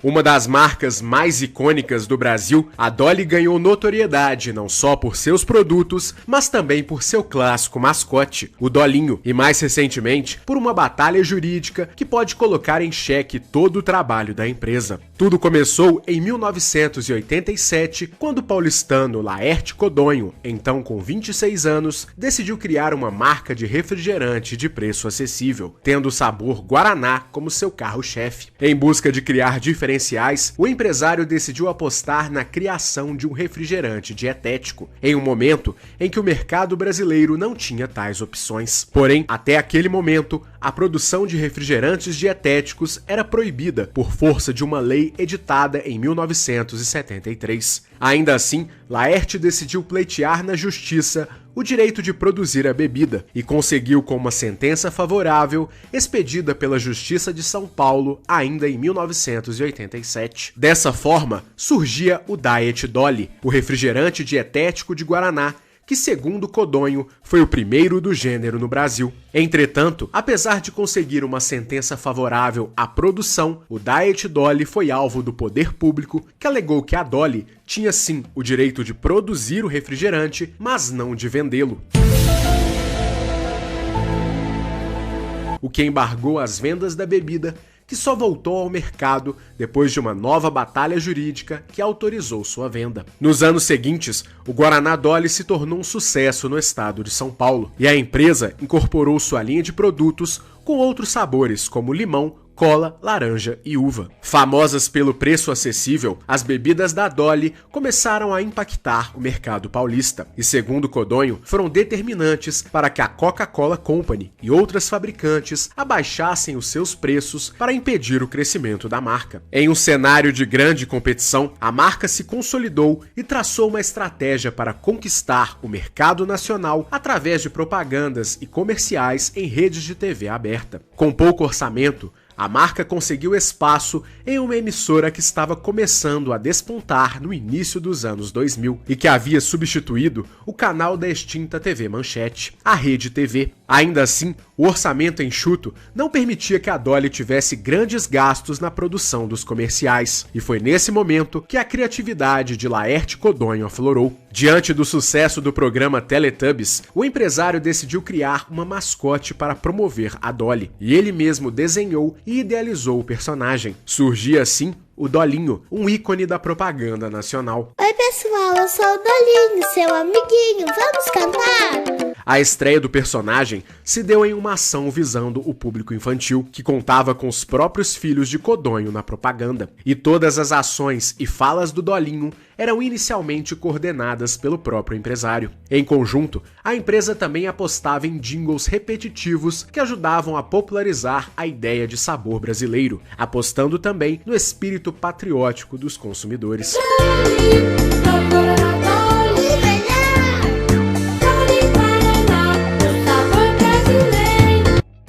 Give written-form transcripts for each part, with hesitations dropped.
Uma das marcas mais icônicas do Brasil, a Dolly ganhou notoriedade não só por seus produtos, mas também por seu clássico mascote, o Dolinho, e mais recentemente por uma batalha jurídica que pode colocar em xeque todo o trabalho da empresa. Tudo começou em 1987, quando o paulistano Laerte Codonho, então com 26 anos, decidiu criar uma marca de refrigerante de preço acessível, tendo o sabor Guaraná como seu carro-chefe. Em busca de criar diferenciais, o empresário decidiu apostar na criação de um refrigerante dietético, em um momento em que o mercado brasileiro não tinha tais opções. Porém, até aquele momento, a produção de refrigerantes dietéticos era proibida por força de uma lei editada em 1973. Ainda assim, Laerte decidiu pleitear na justiça o direito de produzir a bebida e conseguiu com uma sentença favorável expedida pela Justiça de São Paulo ainda em 1987. Dessa forma, surgia o Diet Dolly, o refrigerante dietético de Guaraná, que, segundo Codonho, foi o primeiro do gênero no Brasil. Entretanto, apesar de conseguir uma sentença favorável à produção, o Diet Dolly foi alvo do poder público, que alegou que a Dolly tinha sim o direito de produzir o refrigerante, mas não de vendê-lo, o que embargou as vendas da bebida, que só voltou ao mercado depois de uma nova batalha jurídica que autorizou sua venda. Nos anos seguintes, o Guaraná Dolly se tornou um sucesso no estado de São Paulo, e a empresa incorporou sua linha de produtos com outros sabores como limão, cola, laranja e uva. Famosas pelo preço acessível, as bebidas da Dolly começaram a impactar o mercado paulista e, segundo Codonho, foram determinantes para que a Coca-Cola Company e outras fabricantes abaixassem os seus preços para impedir o crescimento da marca. Em um cenário de grande competição, a marca se consolidou e traçou uma estratégia para conquistar o mercado nacional através de propagandas e comerciais em redes de TV aberta. Com pouco orçamento, a marca conseguiu espaço em uma emissora que estava começando a despontar no início dos anos 2000 e que havia substituído o canal da extinta TV Manchete, a Rede TV. Ainda assim, o orçamento enxuto não permitia que a Dolly tivesse grandes gastos na produção dos comerciais, e foi nesse momento que a criatividade de Laerte Codonho aflorou. Diante do sucesso do programa Teletubbies, o empresário decidiu criar uma mascote para promover a Dolly, e ele mesmo desenhou e idealizou o personagem. Surgia assim o Dolinho, um ícone da propaganda nacional. Oi pessoal, eu sou o Dolinho, seu amiguinho, vamos cantar? A estreia do personagem se deu em uma ação visando o público infantil, que contava com os próprios filhos de Codonho na propaganda. E todas as ações e falas do Dolinho eram inicialmente coordenadas pelo próprio empresário. Em conjunto, a empresa também apostava em jingles repetitivos que ajudavam a popularizar a ideia de sabor brasileiro, apostando também no espírito patriótico dos consumidores.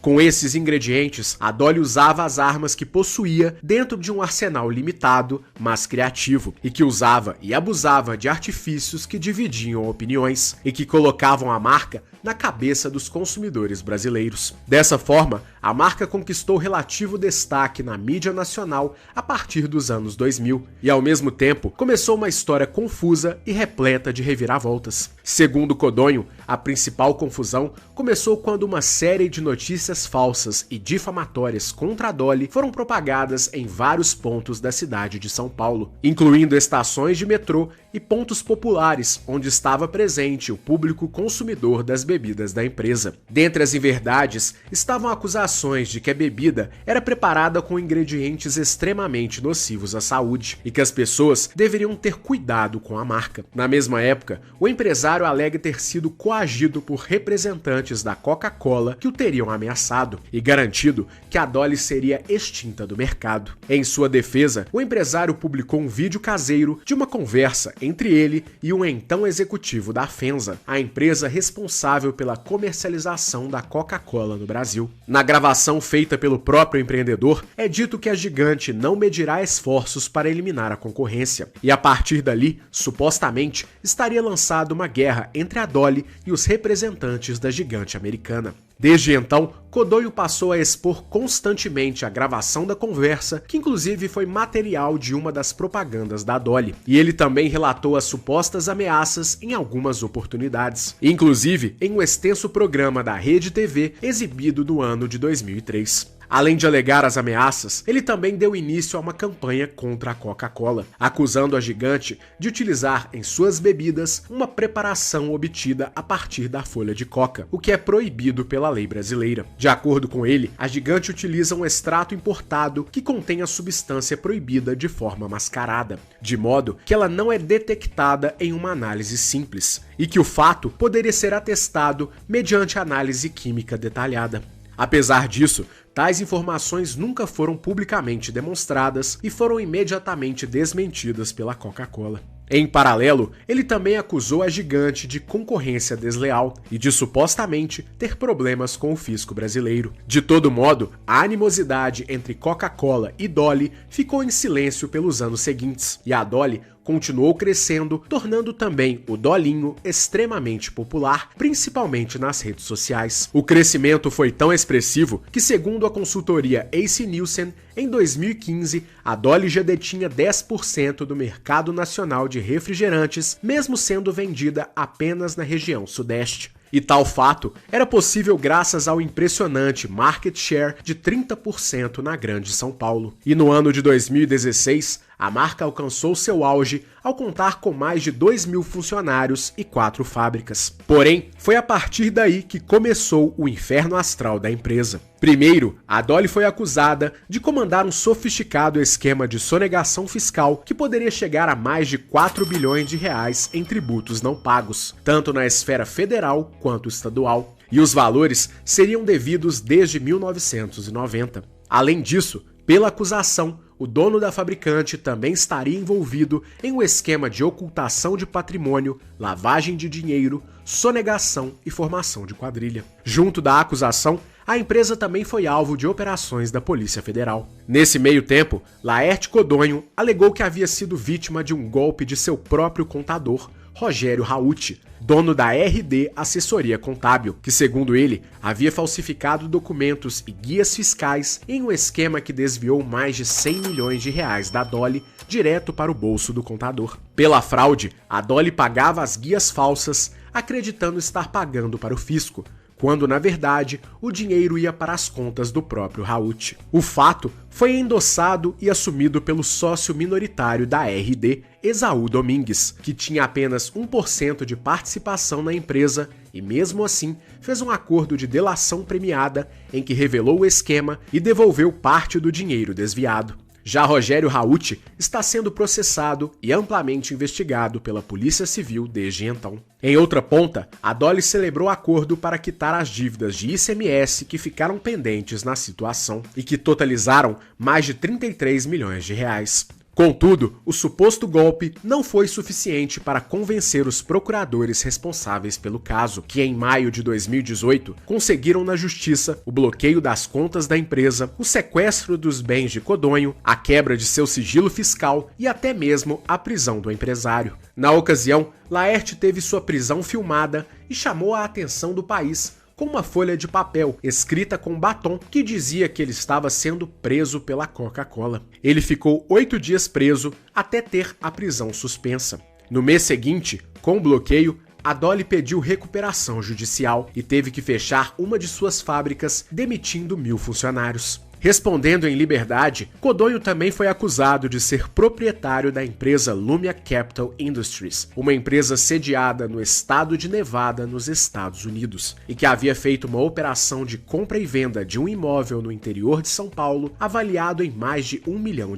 Com esses ingredientes, a Dolly usava as armas que possuía dentro de um arsenal limitado, mas criativo, e que usava e abusava de artifícios que dividiam opiniões e que colocavam a marca na cabeça dos consumidores brasileiros. Dessa forma, a marca conquistou relativo destaque na mídia nacional a partir dos anos 2000 e, ao mesmo tempo, começou uma história confusa e repleta de reviravoltas. Segundo Codonho, a principal confusão começou quando uma série de notícias falsas e difamatórias contra a Dolly foram propagadas em vários pontos da cidade de São Paulo, incluindo estações de metrô e pontos populares onde estava presente o público consumidor das bebidas da empresa. Dentre as inverdades estavam acusações de que a bebida era preparada com ingredientes extremamente nocivos à saúde e que as pessoas deveriam ter cuidado com a marca. Na mesma época, o empresário alega ter sido coagido por representantes da Coca-Cola que o teriam ameaçado e garantido que a Dolly seria extinta do mercado. Em sua defesa, o empresário publicou um vídeo caseiro de uma conversa entre ele e um então executivo da FEMSA, a empresa responsável pela comercialização da Coca-Cola no Brasil. Na gravação feita pelo próprio empreendedor, é dito que a gigante não medirá esforços para eliminar a concorrência, e a partir dali, supostamente, estaria lançada uma guerra entre a Dolly e os representantes da gigante americana. Desde então, Codonho passou a expor constantemente a gravação da conversa, que inclusive foi material de uma das propagandas da Dolly. E ele também relatou as supostas ameaças em algumas oportunidades, inclusive em um extenso programa da Rede TV exibido no ano de 2003. Além de alegar as ameaças, ele também deu início a uma campanha contra a Coca-Cola, acusando a gigante de utilizar em suas bebidas uma preparação obtida a partir da folha de coca, o que é proibido pela lei brasileira. De acordo com ele, a gigante utiliza um extrato importado que contém a substância proibida de forma mascarada, de modo que ela não é detectada em uma análise simples, e que o fato poderia ser atestado mediante análise química detalhada. Apesar disso, tais informações nunca foram publicamente demonstradas e foram imediatamente desmentidas pela Coca-Cola. Em paralelo, ele também acusou a gigante de concorrência desleal e de supostamente ter problemas com o fisco brasileiro. De todo modo, a animosidade entre Coca-Cola e Dolly ficou em silêncio pelos anos seguintes, e a Dolly continuou crescendo, tornando também o Dolinho extremamente popular, principalmente nas redes sociais. O crescimento foi tão expressivo que, segundo a consultoria AC Nielsen, em 2015, a Dolly já detinha 10% do mercado nacional de refrigerantes, mesmo sendo vendida apenas na região sudeste. E tal fato era possível graças ao impressionante market share de 30% na Grande São Paulo. E no ano de 2016, a marca alcançou seu auge ao contar com mais de 2.000 funcionários e 4 fábricas. Porém, foi a partir daí que começou o inferno astral da empresa. Primeiro, a Dolly foi acusada de comandar um sofisticado esquema de sonegação fiscal que poderia chegar a mais de 4 bilhões de reais em tributos não pagos, tanto na esfera federal quanto estadual, e os valores seriam devidos desde 1990. Além disso, pela acusação, o dono da fabricante também estaria envolvido em um esquema de ocultação de patrimônio, lavagem de dinheiro, sonegação e formação de quadrilha. Junto da acusação, a empresa também foi alvo de operações da Polícia Federal. Nesse meio tempo, Laerte Codonho alegou que havia sido vítima de um golpe de seu próprio contador, Rogério Rauti, dono da RD Assessoria Contábil, que, segundo ele, havia falsificado documentos e guias fiscais em um esquema que desviou mais de 100 milhões de reais da Dolly direto para o bolso do contador. Pela fraude, a Dolly pagava as guias falsas, acreditando estar pagando para o fisco, quando, na verdade, o dinheiro ia para as contas do próprio Rauti. O fato foi endossado e assumido pelo sócio minoritário da RD, Esaú Domingues, que tinha apenas 1% de participação na empresa e, mesmo assim, fez um acordo de delação premiada em que revelou o esquema e devolveu parte do dinheiro desviado. Já Rogério Rauti está sendo processado e amplamente investigado pela Polícia Civil desde então. Em outra ponta, a Dolly celebrou acordo para quitar as dívidas de ICMS que ficaram pendentes na situação e que totalizaram mais de 33 milhões de reais. Contudo, o suposto golpe não foi suficiente para convencer os procuradores responsáveis pelo caso, que em maio de 2018 conseguiram na justiça o bloqueio das contas da empresa, o sequestro dos bens de Codonho, a quebra de seu sigilo fiscal e até mesmo a prisão do empresário. Na ocasião, Laerte teve sua prisão filmada e chamou a atenção do país com uma folha de papel escrita com batom que dizia que ele estava sendo preso pela Coca-Cola. Ele ficou 8 dias preso até ter a prisão suspensa. No mês seguinte, com o bloqueio, a Dolly pediu recuperação judicial e teve que fechar uma de suas fábricas, demitindo 1.000 funcionários. Respondendo em liberdade, Codonho também foi acusado de ser proprietário da empresa Lumia Capital Industries, uma empresa sediada no estado de Nevada, nos Estados Unidos, e que havia feito uma operação de compra e venda de um imóvel no interior de São Paulo, avaliado em mais de R$1 milhão,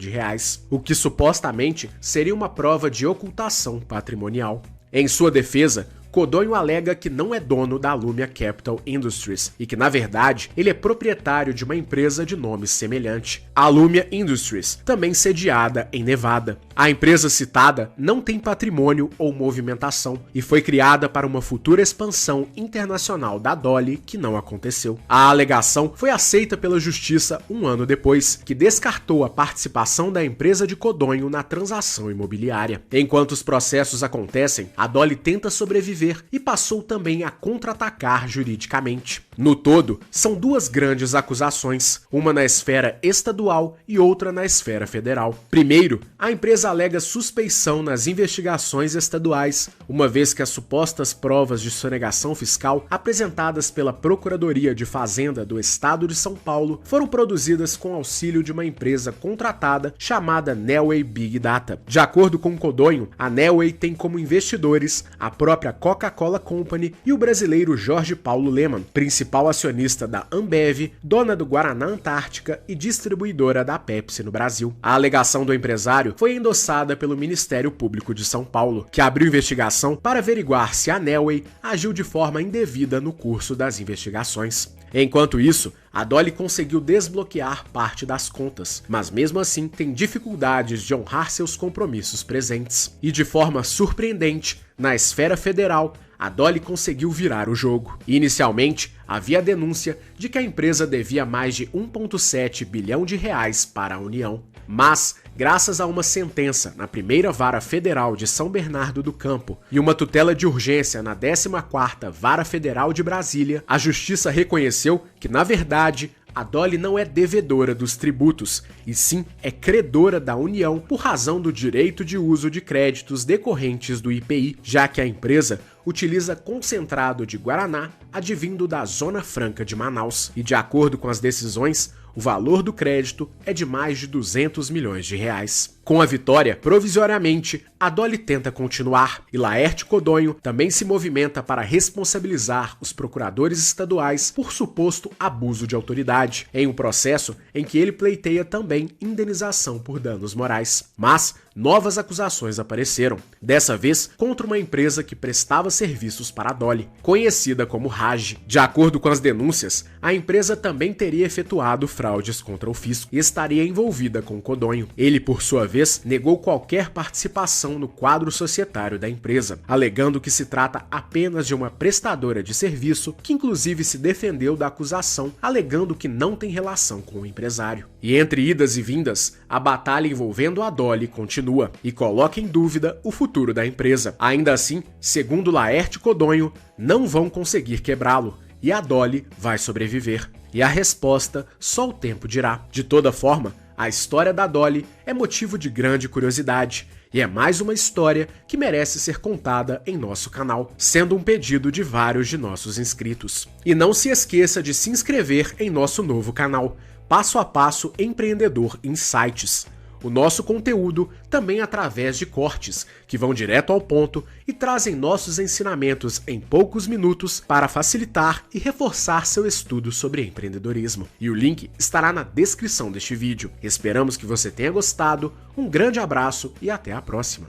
o que supostamente seria uma prova de ocultação patrimonial. Em sua defesa, Codonho alega que não é dono da Lumia Capital Industries e que, na verdade, ele é proprietário de uma empresa de nome semelhante, a Lumia Industries, também sediada em Nevada. A empresa citada não tem patrimônio ou movimentação e foi criada para uma futura expansão internacional da Dolly que não aconteceu. A alegação foi aceita pela justiça um ano depois, que descartou a participação da empresa de Codonho na transação imobiliária. Enquanto os processos acontecem, a Dolly tenta sobreviver sobreviver e passou também a contra-atacar juridicamente. No todo, são duas grandes acusações, uma na esfera estadual e outra na esfera federal. Primeiro, a empresa alega suspeição nas investigações estaduais, uma vez que as supostas provas de sonegação fiscal apresentadas pela Procuradoria de Fazenda do Estado de São Paulo foram produzidas com auxílio de uma empresa contratada chamada Neoway Big Data. De acordo com Codonho, a Neoway tem como investidores a própria Coca-Cola Company e o brasileiro Jorge Paulo Lemann, principal acionista da Ambev, dona do Guaraná Antártica e distribuidora da Pepsi no Brasil. A alegação do empresário foi endossada pelo Ministério Público de São Paulo, que abriu investigação para averiguar se a Neoway agiu de forma indevida no curso das investigações. Enquanto isso, a Dolly conseguiu desbloquear parte das contas, mas mesmo assim tem dificuldades de honrar seus compromissos presentes. E de forma surpreendente, na esfera federal, a Dolly conseguiu virar o jogo. Inicialmente, havia a denúncia de que a empresa devia mais de 1,7 bilhão de reais para a União. Mas, graças a uma sentença na primeira vara federal de São Bernardo do Campo e uma tutela de urgência na 14ª Vara Federal de Brasília, a justiça reconheceu que, na verdade, a Dolly não é devedora dos tributos, e sim é credora da União por razão do direito de uso de créditos decorrentes do IPI, já que a empresa utiliza concentrado de Guaraná advindo da Zona Franca de Manaus. E de acordo com as decisões, o valor do crédito é de mais de 200 milhões de reais. Com a vitória, provisoriamente, a Dolly tenta continuar e Laerte Codonho também se movimenta para responsabilizar os procuradores estaduais por suposto abuso de autoridade, em um processo em que ele pleiteia também indenização por danos morais. Mas novas acusações apareceram, dessa vez contra uma empresa que prestava serviços para a Dolly, conhecida como Rage. De acordo com as denúncias, a empresa também teria efetuado fraudes contra o fisco e estaria envolvida com Codonho. Ele, por sua vez, negou qualquer participação no quadro societário da empresa, alegando que se trata apenas de uma prestadora de serviço que inclusive se defendeu da acusação, alegando que não tem relação com o empresário. E entre idas e vindas, a batalha envolvendo a Dolly continua e coloca em dúvida o futuro da empresa. Ainda assim, segundo Laerte Codonho, não vão conseguir quebrá-lo e a Dolly vai sobreviver. E a resposta só o tempo dirá. De toda forma, a história da Dolly é motivo de grande curiosidade e é mais uma história que merece ser contada em nosso canal, sendo um pedido de vários de nossos inscritos. E não se esqueça de se inscrever em nosso novo canal, Passo a Passo Empreendedor Insights. O nosso conteúdo também através de cortes, que vão direto ao ponto e trazem nossos ensinamentos em poucos minutos para facilitar e reforçar seu estudo sobre empreendedorismo. E o link estará na descrição deste vídeo. Esperamos que você tenha gostado, um grande abraço e até a próxima!